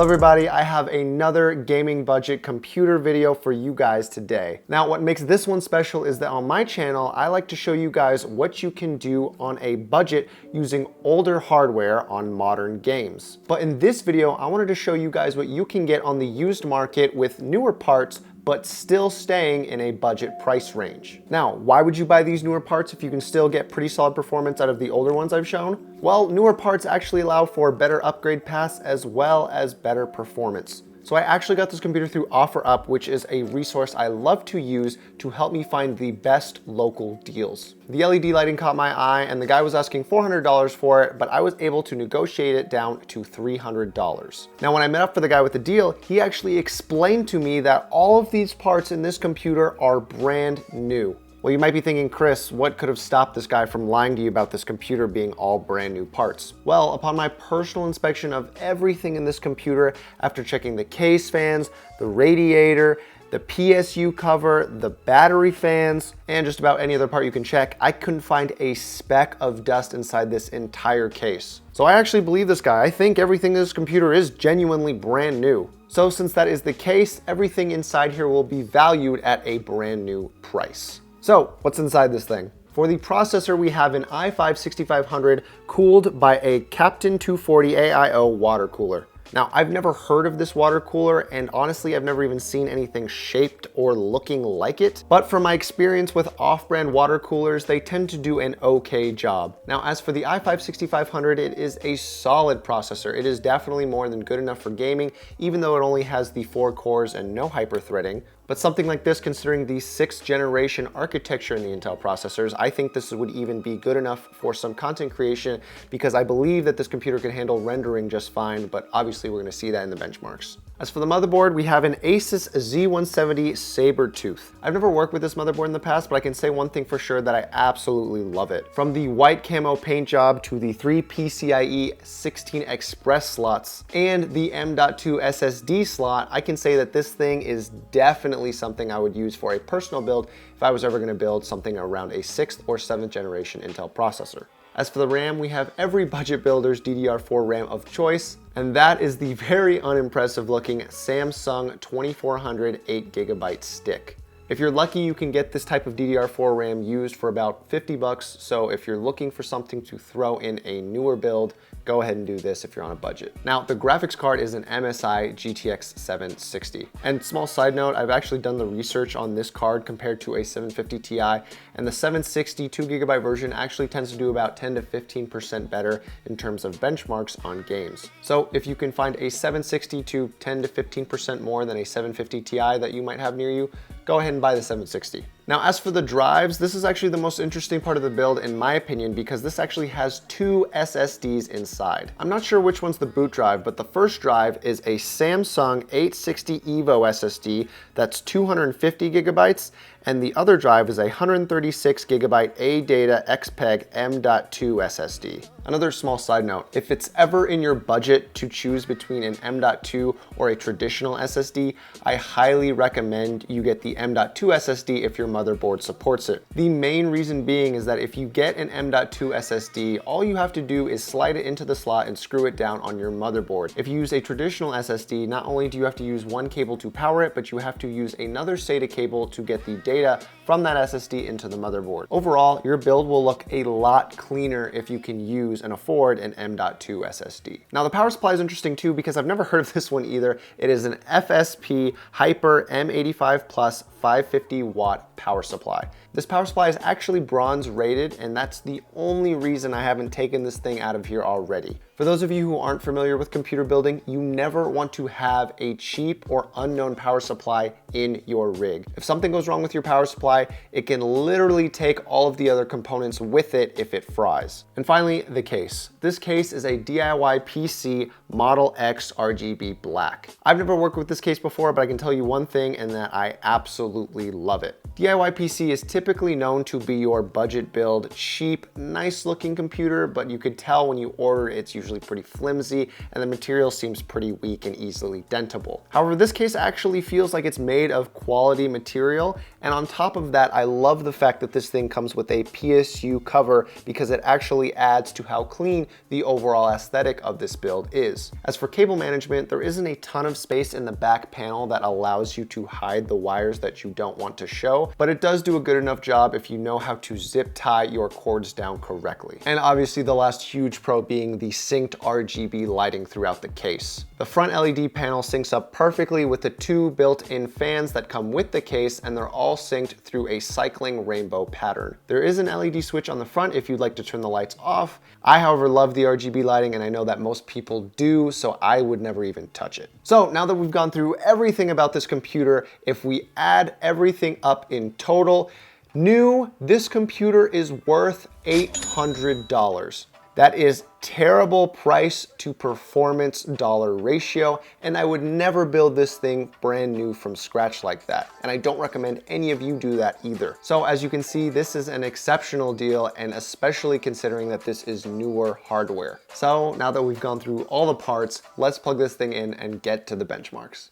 Hello everybody, I have another gaming budget computer video for you guys today. Now what makes this one special is that on my channel, I like to show you guys what you can do on a budget using older hardware on modern games. But in this video, I wanted to show you guys what you can get on the used market with newer parts but still staying in a budget price range. Now, why would you buy these newer parts if you can still get pretty solid performance out of the older ones I've shown? Well, newer parts actually allow for better upgrade paths as well as better performance. So I actually got this computer through OfferUp, which is a resource I love to use to help me find the best local deals. The LED lighting caught my eye and the guy was asking $400 for it, but I was able to negotiate it down to $300. Now, when I met up for the guy with the deal, he actually explained to me that all of these parts in this computer are brand new. Well, you might be thinking, Chris, what could have stopped this guy from lying to you about this computer being all brand new parts? Well, upon my personal inspection of everything in this computer, after checking the case fans, the radiator, the PSU cover, the battery fans, and just about any other part you can check, I couldn't find a speck of dust inside this entire case. So I actually believe this guy. I think everything in this computer is genuinely brand new. So since that is the case, everything inside here will be valued at a brand new price. So what's inside this thing? For the processor, we have an i5-6500 cooled by a Captain 240 AIO water cooler. Now, I've never heard of this water cooler, and honestly, I've never even seen anything shaped or looking like it. But from my experience with off-brand water coolers, they tend to do an okay job. Now, as for the i5-6500, it is a solid processor. It is definitely more than good enough for gaming, even though it only has the 4 cores and no hyper-threading. But something like this, considering the 6th generation architecture in the Intel processors, I think this would even be good enough for some content creation because I believe that this computer can handle rendering just fine, but obviously we're gonna see that in the benchmarks. As for the motherboard, we have an Asus Z170 Sabertooth. I've never worked with this motherboard in the past, but I can say one thing for sure that I absolutely love it. From the white camo paint job to the 3 PCIe 16 Express slots and the M.2 SSD slot, I can say that this thing is definitely something I would use for a personal build if I was ever gonna build something around a 6th or 7th generation Intel processor. As for the RAM, we have every budget builder's DDR4 RAM of choice, and that is the very unimpressive looking Samsung 2400 8GB stick. If you're lucky, you can get this type of DDR4 RAM used for about 50 bucks, so if you're looking for something to throw in a newer build, go ahead and do this if you're on a budget. Now, the graphics card is an MSI GTX 760. And small side note, I've actually done the research on this card compared to a 750 Ti, and the 760 2GB version actually tends to do about 10 to 15% better in terms of benchmarks on games. So if you can find a 760 to 10 to 15% more than a 750 Ti that you might have near you, go ahead and buy the 760. Now, as for the drives, this is actually the most interesting part of the build in my opinion because this actually has 2 SSDs inside. I'm not sure which one's the boot drive, but the first drive is a Samsung 860 EVO SSD that's 250 gigabytes, and the other drive is a 136 gigabyte ADATA XPEG M.2 SSD. Another small side note, if it's ever in your budget to choose between an M.2 or a traditional SSD, I highly recommend you get the M.2 SSD if your motherboard supports it. The main reason being is that if you get an M.2 SSD, all you have to do is slide it into the slot and screw it down on your motherboard. If you use a traditional SSD, not only do you have to use one cable to power it, but you have to use another SATA cable to get the data from that SSD into the motherboard. Overall, your build will look a lot cleaner if you can use and afford an M.2 SSD. Now, the power supply is interesting too because I've never heard of this one either. It is an FSP Hyper M85 Plus 550 watt power supply. This power supply is actually bronze rated, and that's the only reason I haven't taken this thing out of here already. For those of you who aren't familiar with computer building, you never want to have a cheap or unknown power supply in your rig. If something goes wrong with your power supply, it can literally take all of the other components with it if it fries. And finally, the case. This case is a DIYPC Model X RGB Black. I've never worked with this case before, but I can tell you one thing, and that I absolutely love it. DIYPC is typically known to be your budget build, cheap, nice looking computer, but you could tell when you order it's usually actually pretty flimsy, and the material seems pretty weak and easily dentable. However, this case actually feels like it's made of quality material, and on top of that, I love the fact that this thing comes with a PSU cover because it actually adds to how clean the overall aesthetic of this build is. As for cable management, there isn't a ton of space in the back panel that allows you to hide the wires that you don't want to show, but it does do a good enough job if you know how to zip tie your cords down correctly. And obviously the last huge pro being the synced RGB lighting throughout the case. The front LED panel syncs up perfectly with the two built-in fans that come with the case, and they're all synced through a cycling rainbow pattern. There is an LED switch on the front if you'd like to turn the lights off. I, however, love the RGB lighting, and I know that most people do, so I would never even touch it. So now that we've gone through everything about this computer, if we add everything up in total, this computer is worth $800. That is terrible price to performance dollar ratio, and I would never build this thing brand new from scratch like that. And I don't recommend any of you do that either. So as you can see, this is an exceptional deal, and especially considering that this is newer hardware. So now that we've gone through all the parts, let's plug this thing in and get to the benchmarks.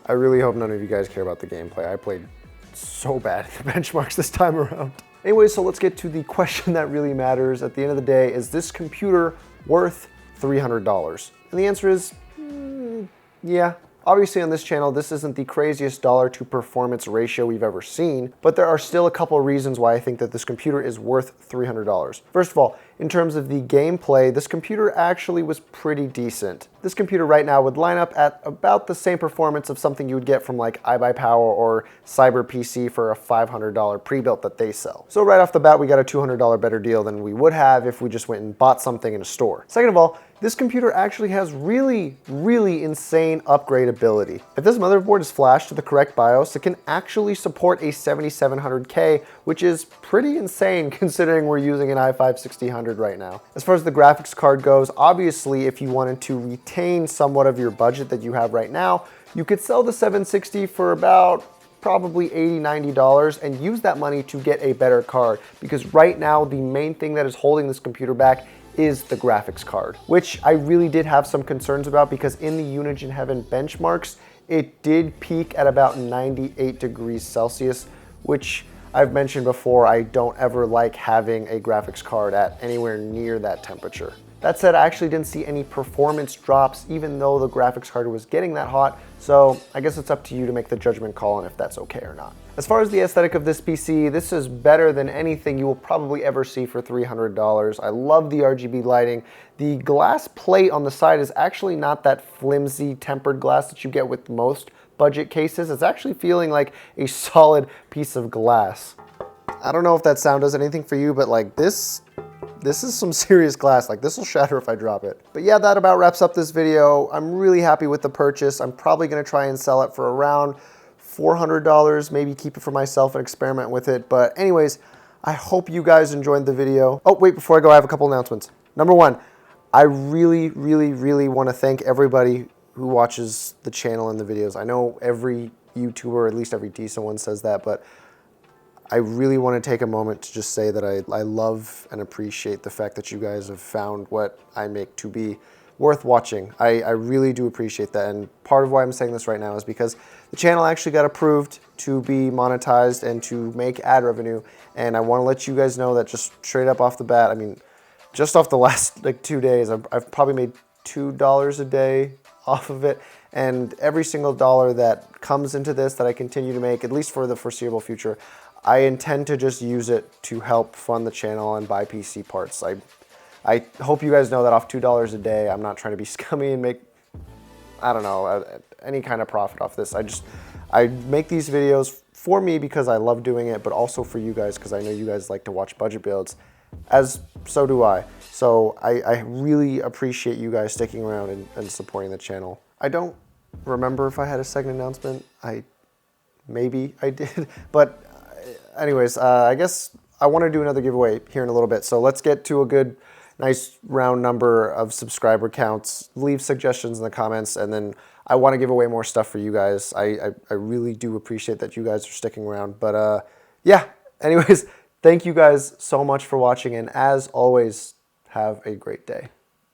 I really hope none of you guys care about the gameplay. I played so bad at the benchmarks this time around. Anyway, so let's get to the question that really matters. At the end of the day, is this computer worth $300? And the answer is, yeah. Obviously on this channel, this isn't the craziest dollar to performance ratio we've ever seen, but there are still a couple of reasons why I think that this computer is worth $300. First of all, in terms of the gameplay, this computer actually was pretty decent. This computer right now would line up at about the same performance of something you would get from like iBuyPower or Sabertooth for a $500 pre-built that they sell. So right off the bat, we got a $200 better deal than we would have if we just went and bought something in a store. Second of all, this computer actually has really insane upgradability. If this motherboard is flashed to the correct BIOS, it can actually support a 7700K, which is pretty insane considering we're using an i5-6000 right now. As far as the graphics card goes, obviously if you wanted to retain somewhat of your budget that you have right now, you could sell the 760 for about probably $80, $90 and use that money to get a better card, because right now the main thing that is holding this computer back is the graphics card, which I really did have some concerns about because in the Unigine Heaven benchmarks, it did peak at about 98 degrees Celsius, which I've mentioned before, I don't ever like having a graphics card at anywhere near that temperature. That said, I actually didn't see any performance drops even though the graphics card was getting that hot, so I guess it's up to you to make the judgment call on if that's okay or not. As far as the aesthetic of this PC, this is better than anything you will probably ever see for $300. I love the RGB lighting. The glass plate on the side is actually not that flimsy tempered glass that you get with most budget cases. It's actually feeling like a solid piece of glass. I don't know if that sound does anything for you, but like this is some serious glass. Like this will shatter if I drop it. But yeah, that about wraps up this video. I'm really happy with the purchase. I'm probably gonna try and sell it for around $400, maybe keep it for myself and experiment with it. But anyways, I hope you guys enjoyed the video. Oh wait, before I go, I have a couple announcements. Number one, I really wanna thank everybody who watches the channel and the videos. I know every YouTuber, or at least every decent one, says that, but I really want to take a moment to just say that I love and appreciate the fact that you guys have found what I make to be worth watching. I really do appreciate that, and part of why I'm saying this right now is because the channel actually got approved to be monetized and to make ad revenue, and I want to let you guys know that just straight up off the bat, I mean, just off the last like 2 days, I've probably made $2 a day off of it, and every single dollar that comes into this that I continue to make, at least for the foreseeable future, I intend to just use it to help fund the channel and buy PC parts. I hope you guys know that off $2 a day, I'm not trying to be scummy and make, I don't know, any kind of profit off this. I make these videos for me because I love doing it, but also for you guys because I know you guys like to watch budget builds, as so do I. So I really appreciate you guys sticking around and supporting the channel. I don't remember if I had a second announcement. Maybe I did, but anyways, I guess I want to do another giveaway here in a little bit. So let's get to a good, nice round number of subscriber counts. Leave suggestions in the comments, and then I want to give away more stuff for you guys. I really do appreciate that you guys are sticking around. But yeah, anyways, thank you guys so much for watching, and as always, have a great day.